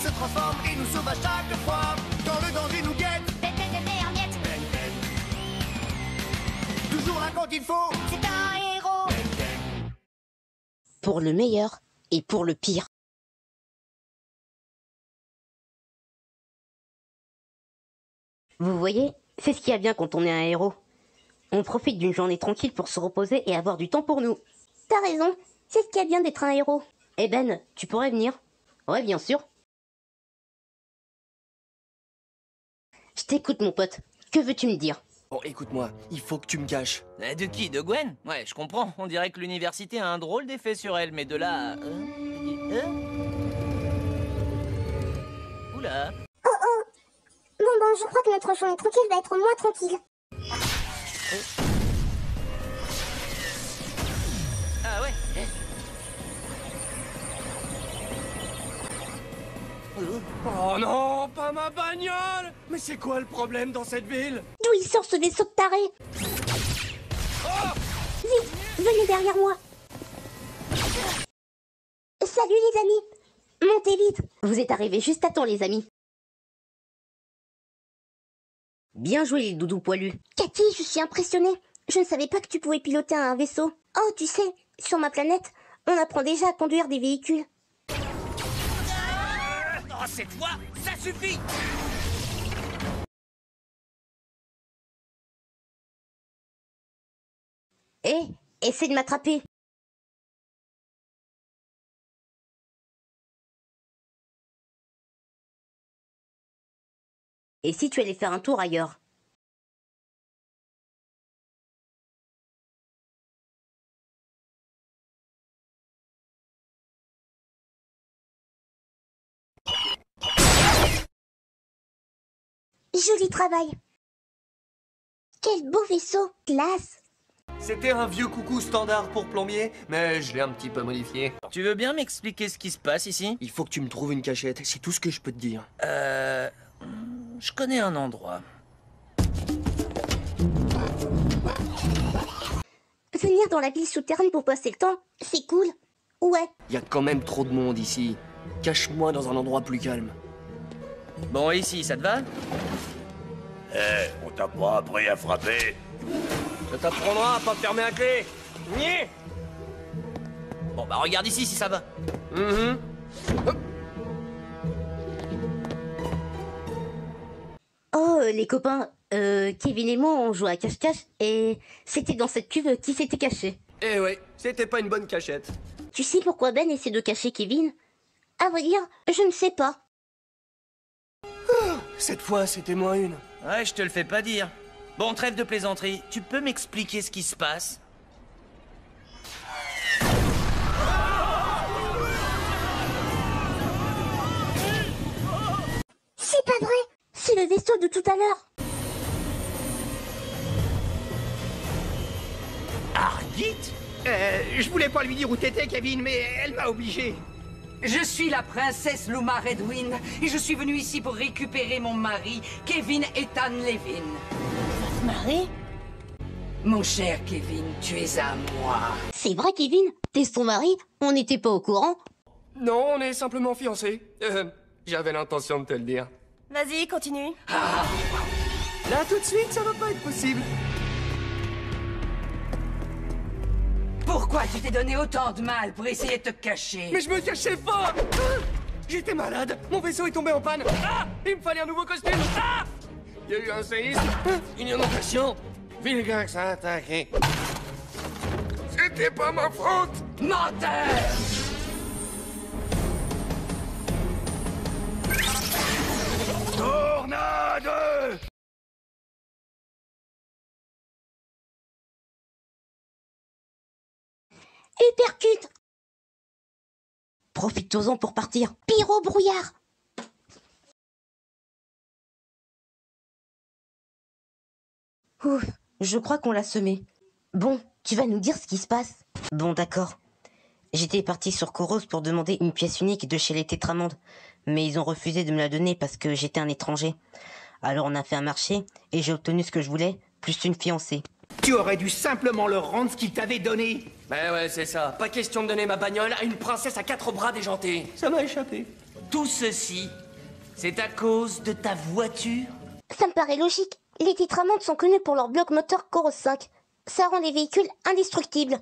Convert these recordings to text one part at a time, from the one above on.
se transforme et nous sauve à chaque fois. Quand le danger nous guette, Ben en miettes. toujours là quand il faut. C'est un héros. Pour le meilleur et pour le pire. Vous voyez, c'est ce qu'il y a bien quand on est un héros. On profite d'une journée tranquille pour se reposer et avoir du temps pour nous. T'as raison, c'est ce qu'il y a bien d'être un héros. Eh Ben, tu pourrais venir? Ouais, bien sûr. Je t'écoute, mon pote. Que veux-tu me dire? Bon, écoute-moi, il faut que tu me caches. De qui? De Gwen? Ouais, je comprends. On dirait que l'université a un drôle d'effet sur elle, mais de là... Oula. Bon, je crois que notre journée tranquille va être moins tranquille. Ah ouais. Oh non, pas ma bagnole! Mais c'est quoi le problème dans cette ville? D'où il sort ce vaisseau de taré? Vite, venez derrière moi. Salut les amis. Montez vite. Vous êtes arrivés juste à temps, les amis. Bien joué, les doudous poilus. Cathy, je suis impressionnée. Je ne savais pas que tu pouvais piloter un vaisseau. Oh, tu sais, sur ma planète, on apprend déjà à conduire des véhicules. Oh, cette fois, ça suffit! Hé, essaie de m'attraper. Et si tu allais faire un tour ailleurs? Joli travail. Quel beau vaisseau. Classe. C'était un vieux coucou standard pour plombier, mais je l'ai un petit peu modifié. Tu veux bien m'expliquer ce qui se passe ici? Il faut que tu me trouves une cachette, c'est tout ce que je peux te dire. Je connais un endroit. Venir dans la ville souterraine pour passer le temps, c'est cool. Ouais. Il y a quand même trop de monde ici. Cache-moi dans un endroit plus calme. Bon, ici, ça te va? On t'a pas appris à frapper? Ça t'apprendra à pas fermer la clé. Niais. Bon, bah regarde ici si ça va. Oh, les copains, Kevin et moi, on jouait à cache-cache et c'était dans cette cuve qui s'était caché. Eh ouais, c'était pas une bonne cachette. Tu sais pourquoi Ben essaie de cacher Kevin? À vrai dire, je ne sais pas. Cette fois, c'était moins une. Ouais, je te le fais pas dire. Bon, trêve de plaisanterie. Tu peux m'expliquer ce qui se passe? C'est pas vrai. C'est le vaisseau de tout à l'heure. Argit? Je voulais pas lui dire où t'étais, Kevin, mais elle m'a obligé. Je suis la princesse Luma Redwin et je suis venue ici pour récupérer mon mari, Kevin Ethan Levin. Marie? Mon cher Kevin, tu es à moi. C'est vrai, Kevin? T'es son mari? On n'était pas au courant? Non, on est simplement fiancés. J'avais l'intention de te le dire. Vas-y, continue. Là, tout de suite, ça va pas être possible. Pourquoi tu t'es donné autant de mal pour essayer de te cacher? Mais je me cachais pas. J'étais malade, mon vaisseau est tombé en panne. Il me fallait un nouveau costume. Il y a eu un séisme, une inondation. Vilgax a attaqué. C'était pas ma faute. Menteur! Tornade! Hypercute. Profite-en pour partir. Pyro brouillard. Ouf, je crois qu'on l'a semé. Bon, tu vas nous dire ce qui se passe. Bon, d'accord. J'étais parti sur Koros pour demander une pièce unique de chez les Tétramondes, mais ils ont refusé de me la donner parce que j'étais un étranger. Alors on a fait un marché, et j'ai obtenu ce que je voulais, plus une fiancée. Tu aurais dû simplement leur rendre ce qu'ils t'avaient donné. Ben ouais, c'est ça. Pas question de donner ma bagnole à une princesse à 4 bras déjantée. Ça m'a échappé. Tout ceci, c'est à cause de ta voiture? Ça me paraît logique. Les tétramondes sont connus pour leur bloc moteur Coros 5. Ça rend les véhicules indestructibles.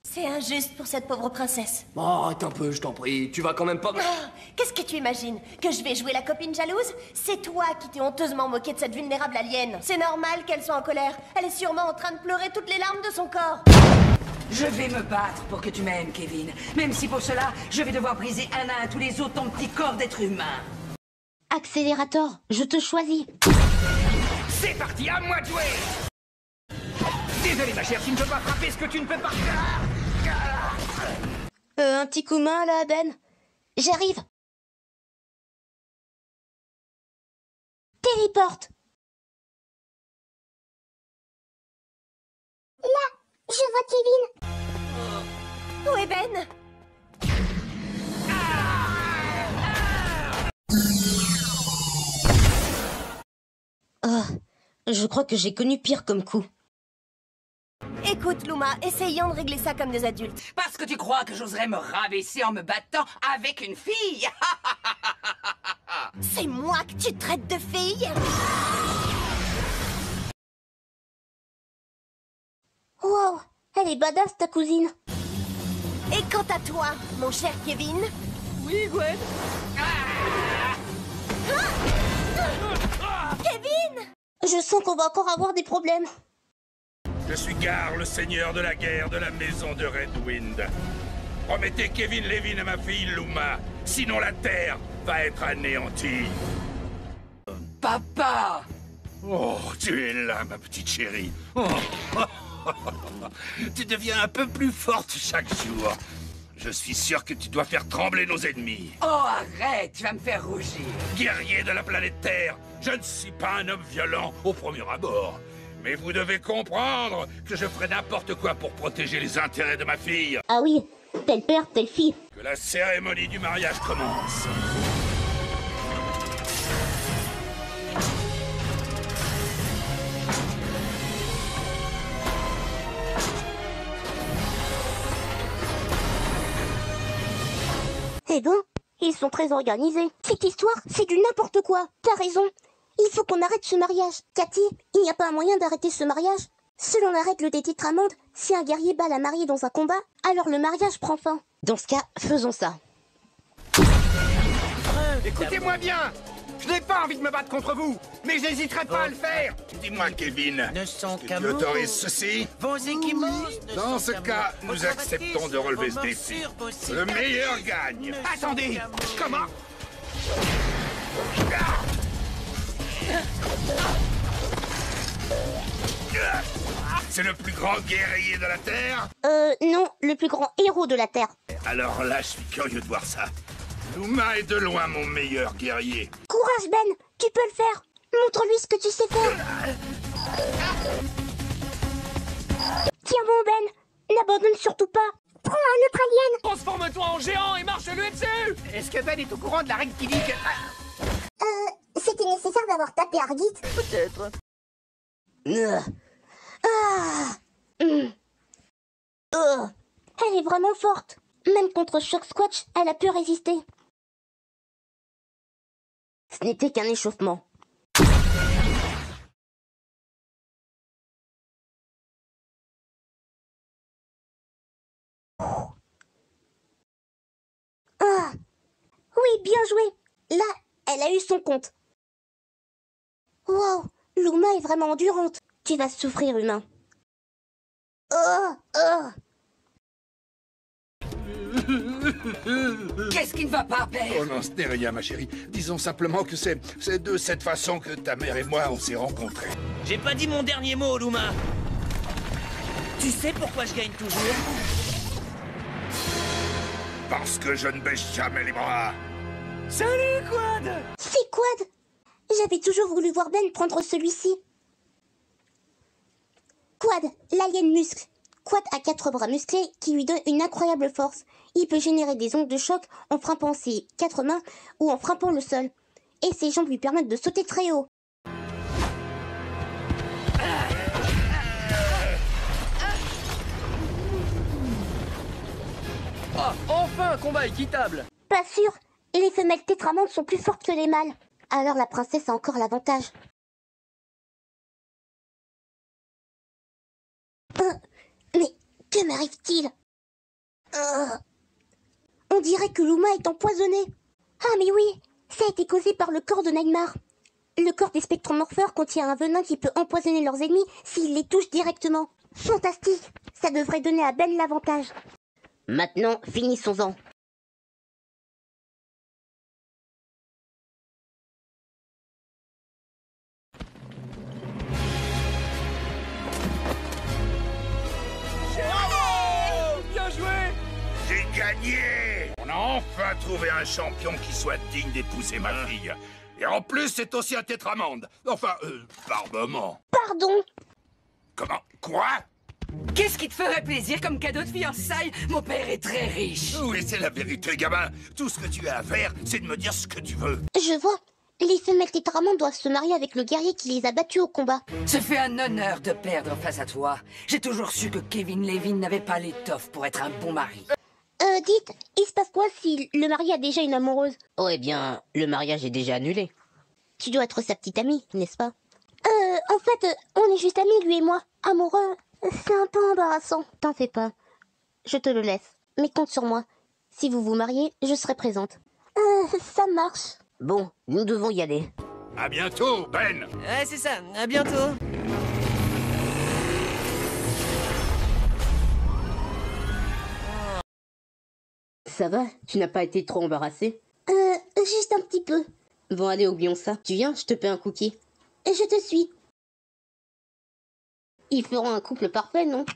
C'est injuste pour cette pauvre princesse. Oh, arrête un peu, je t'en prie. Tu vas quand même pas... Ah, qu'est-ce que tu imagines? Que je vais jouer la copine jalouse? C'est toi qui t'es honteusement moqué de cette vulnérable alien. C'est normal qu'elle soit en colère. Elle est sûrement en train de pleurer toutes les larmes de son corps. Je vais me battre pour que tu m'aimes, Kevin. Même si pour cela, je vais devoir briser un à un tous les os de ton petit corps d'être humain. Accélérateur, je te choisis. C'est parti, à moi de jouer. Désolé ma chère, tu ne peux pas frapper ce que tu ne peux pas faire. Un petit coup main là, Ben. J'arrive. Téléporte. Là, je vois Kevin. Où est Ben? Oh, je crois que j'ai connu pire comme coup. Écoute, Luma, essayons de régler ça comme des adultes. Parce que tu crois que j'oserais me rabaisser en me battant avec une fille? C'est moi que tu traites de fille? Wow, elle est badass ta cousine. Et quant à toi, mon cher Kevin? Oui, Gwen. Kevin! Je sens qu'on va encore avoir des problèmes. Je suis Gar, le seigneur de la guerre de la maison de Redwind. Promettez Kevin Levin à ma fille Luma, sinon la Terre va être anéantie. Papa! Oh, tu es là, ma petite chérie. Oh. Tu deviens un peu plus forte chaque jour. Je suis sûr que tu dois faire trembler nos ennemis. Oh, arrête, tu vas me faire rougir. Guerrier de la planète Terre, je ne suis pas un homme violent au premier abord. Mais vous devez comprendre que je ferai n'importe quoi pour protéger les intérêts de ma fille. Ah oui, tel père, telle fille. Que la cérémonie du mariage commence. Eh ben, ils sont très organisés. Cette histoire, c'est du n'importe quoi. T'as raison. Il faut qu'on arrête ce mariage. Cathy, il n'y a pas un moyen d'arrêter ce mariage. Selon la règle des tétramondes, si un guerrier bat la mariée dans un combat, alors le mariage prend fin. Dans ce cas, faisons ça. Écoutez-moi bien. Je n'ai pas envie de me battre contre vous, mais je n'hésiterai pas à le faire. Dis-moi, Kevin, Ne sont est-ce que tu qu'amour. autorises ceci? Vos équimos ne Dans sont ce cas, qu'amour. nous Vos acceptons de relever ce vos défi. morsures, vos Le cicatrices meilleur gagne. ne sont Attendez, qu'amour. comment? C'est le plus grand guerrier de la Terre? Non, le plus grand héros de la Terre. Alors là, je suis curieux de voir ça. Luma est de loin mon meilleur guerrier. Courage, Ben, tu peux le faire. Montre-lui ce que tu sais faire. Tiens bon, Ben, n'abandonne surtout pas. Prends un autre alien. Transforme-toi en géant et marche-lui dessus. Est-ce que Ben est au courant de la règle qui dit que... C'était nécessaire d'avoir tapé Argit. Peut-être. Elle est vraiment forte. Même contre Shock Squatch, elle a pu résister. Ce n'était qu'un échauffement. Ah, oui, bien joué. Là, elle a eu son compte. Wow, Luma est vraiment endurante. Tu vas souffrir, humain. Qu'est-ce qui ne va pas, père? Oh non, ce n'est rien, ma chérie. Disons simplement que c'est de cette façon que ta mère et moi, on s'est rencontrés. J'ai pas dit mon dernier mot, Luma. Tu sais pourquoi je gagne toujours? Parce que je ne baisse jamais les bras. Salut, Quad. C'est Quad. J'avais toujours voulu voir Ben prendre celui-ci. Quad, l'alien muscle. Quad a 4 bras musclés qui lui donnent une incroyable force. Il peut générer des ondes de choc en frappant ses 4 mains ou en frappant le sol. Et ses jambes lui permettent de sauter très haut. Ah, enfin un combat équitable. Pas sûr. les femelles tétramondes sont plus fortes que les mâles. Alors la princesse a encore l'avantage. Mais que m'arrive-t-il? On dirait que Luma est empoisonnée. Ah mais oui, ça a été causé par le corps de Nightmare. Le corps des spectromorpheurs contient un venin qui peut empoisonner leurs ennemis s'ils les touchent directement. Fantastique, ça devrait donner à Ben l'avantage. Maintenant, finissons-en. Bien joué! J'ai gagné! On a enfin trouvé un champion qui soit digne d'épouser ma fille. Et en plus, c'est aussi un tétramonde. Enfin, par moment. Pardon? Comment? Quoi? Qu'est-ce qui te ferait plaisir comme cadeau de fiançailles? Mon père est très riche. Oui, c'est la vérité, gamin. Tout ce que tu as à faire, c'est de me dire ce que tu veux. Je vois. Les femelles tétramondes doivent se marier avec le guerrier qui les a battus au combat. Ça fait un honneur de perdre face à toi. J'ai toujours su que Kevin Levin n'avait pas l'étoffe pour être un bon mari. Dites, il se passe quoi si le mari a déjà une amoureuse? Oh, eh bien, le mariage est déjà annulé. Tu dois être sa petite amie, n'est-ce pas? En fait, on est juste amis, lui et moi. Amoureux, c'est un peu embarrassant. T'en fais pas. Je te le laisse. Mais compte sur moi. Si vous vous mariez, je serai présente. Ça marche. Bon, nous devons y aller. À bientôt, Ben. Ouais, c'est ça, à bientôt. Ça va? Tu n'as pas été trop embarrassé? Juste un petit peu. Bon, allez, oublions ça. Tu viens, je te paie un cookie. Je te suis. Ils feront un couple parfait, non?